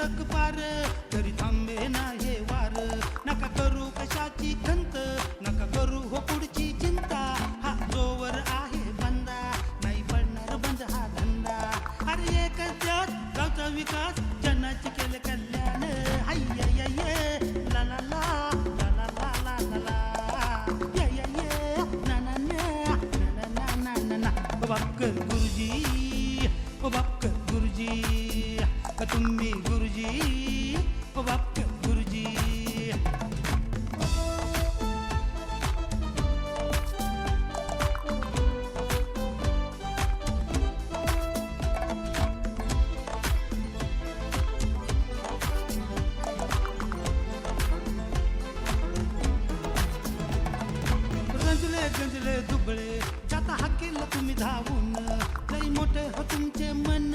तक पार, तरी थांबे ना हे वार. नका करू कशाची खंत, नका करू हो पुढची चिंता. हा जोवर आहे बंदा, नाही पडणार बंद हा धंदा. अरे एकच ध्यास, गावचा विकास, जनाचे केले कल्याण. हाय ये ये ला ला ला ला ला ला ला ला. ये ये ये ना ना ना ना ना ना ना ना. बापकर गुरुजी, ओ बापकर गुरुजी, तुम्ही गुरुजी, ओ बापकर गुरुजी. गंजले गंजले दुबळे, जाता हाकेला तुम्ही धावून. लई मोठे हो तुमचे मन,